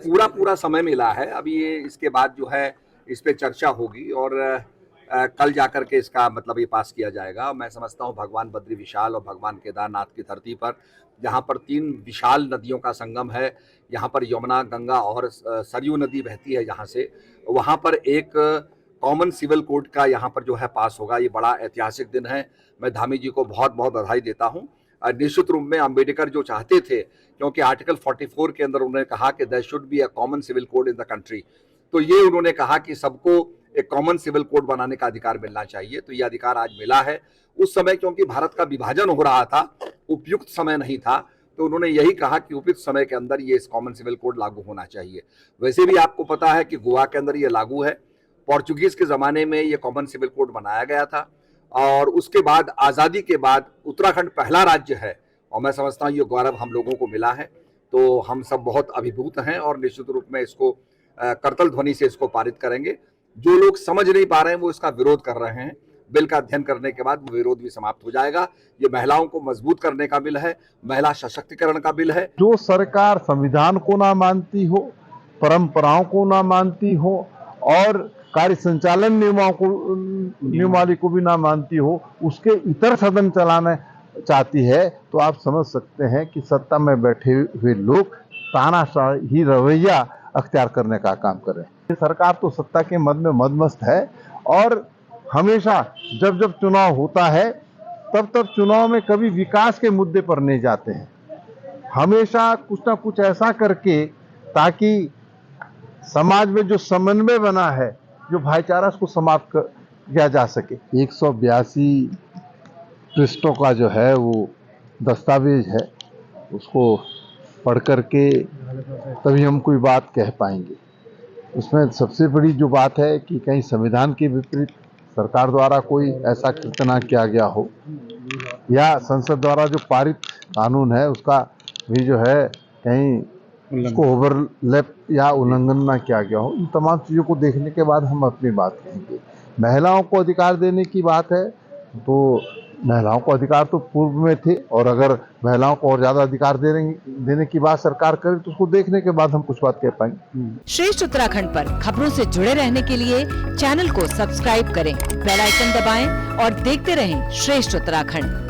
पूरा पूरा समय मिला है। अभी ये इसके बाद जो है इस पे चर्चा होगी और कल जाकर के इसका मतलब ये पास किया जाएगा। मैं समझता हूँ भगवान बद्री विशाल और भगवान केदारनाथ की धरती पर जहाँ पर 3 विशाल नदियों का संगम है, यहाँ पर यमुना, गंगा और सरयू नदी बहती है यहाँ से, वहाँ पर एक कॉमन सिविल कोड का यहाँ पर जो है पास होगा। ये बड़ा ऐतिहासिक दिन है। मैं धामी जी को बहुत बहुत बधाई देता हूँ। निश्चित रूप में अम्बेडकर जो चाहते थे, क्योंकि आर्टिकल 44 के अंदर उन्होंने कहा कि there should be a common civil code in the country, तो ये उन्होंने कहा कि सबको एक कॉमन सिविल कोड बनाने का अधिकार मिलना चाहिए। तो ये अधिकार आज मिला है। उस समय क्योंकि भारत का विभाजन हो रहा था, उपयुक्त समय नहीं था, तो उन्होंने यही कहा कि उपयुक्त समय के अंदर ये इस कॉमन सिविल कोड लागू होना चाहिए। वैसे भी आपको पता है कि गोवा के अंदर ये लागू है। पोर्चुगीज के ज़माने में ये कॉमन सिविल कोड बनाया गया था और उसके बाद आज़ादी के बाद उत्तराखंड पहला राज्य है और मैं समझता हूँ ये गौरव हम लोगों को मिला है। तो हम सब बहुत अभिभूत हैं और निश्चित रूप में इसको करतल ध्वनि से इसको पारित करेंगे। जो लोग समझ नहीं पा रहे हैं वो इसका विरोध कर रहे हैं। बिल का अध्ययन करने के बाद वो विरोध भी समाप्त हो जाएगा। ये महिलाओं को मजबूत करने का बिल है, महिला सशक्तिकरण का बिल है। जो सरकार संविधान को ना मानती हो, परंपराओं को ना मानती हो और कार्य संचालन नियमावली को भी ना मानती हो, उसके इतर सदन चलाना चाहती है, तो आप समझ सकते हैं कि सत्ता में बैठे हुए लोग तानाशाही रवैया अख्तियार करने का काम कर रहे हैं। सरकार तो सत्ता के मद में मदमस्त है और हमेशा जब जब चुनाव होता है तब तब चुनाव में कभी विकास के मुद्दे पर नहीं जाते हैं, हमेशा कुछ ना कुछ ऐसा करके ताकि समाज में जो समन्वय बना है, जो भाईचारा, उसको समाप्त किया जा सके। 182 पृष्ठों का जो है वो दस्तावेज है, उसको पढ़ करके तभी हम कोई बात कह पाएंगे। उसमें सबसे बड़ी जो बात है कि कहीं संविधान के विपरीत सरकार द्वारा कोई ऐसा कृत्य ना किया गया हो या संसद द्वारा जो पारित कानून है उसका भी जो है कहीं उसको ओवरलैप या उल्लंघन ना किया गया हो। इन तमाम चीज़ों को देखने के बाद हम अपनी बात कहेंगे। महिलाओं को अधिकार देने की बात है तो महिलाओं को अधिकार तो पूर्व में थे और अगर महिलाओं को और ज्यादा अधिकार देने की बात सरकार करे तो उसको देखने के बाद हम कुछ बात कह पाएंगे। श्रेष्ठ उत्तराखंड पर खबरों से जुड़े रहने के लिए चैनल को सब्सक्राइब करें, बेल आइकन दबाएं और देखते रहें श्रेष्ठ उत्तराखंड।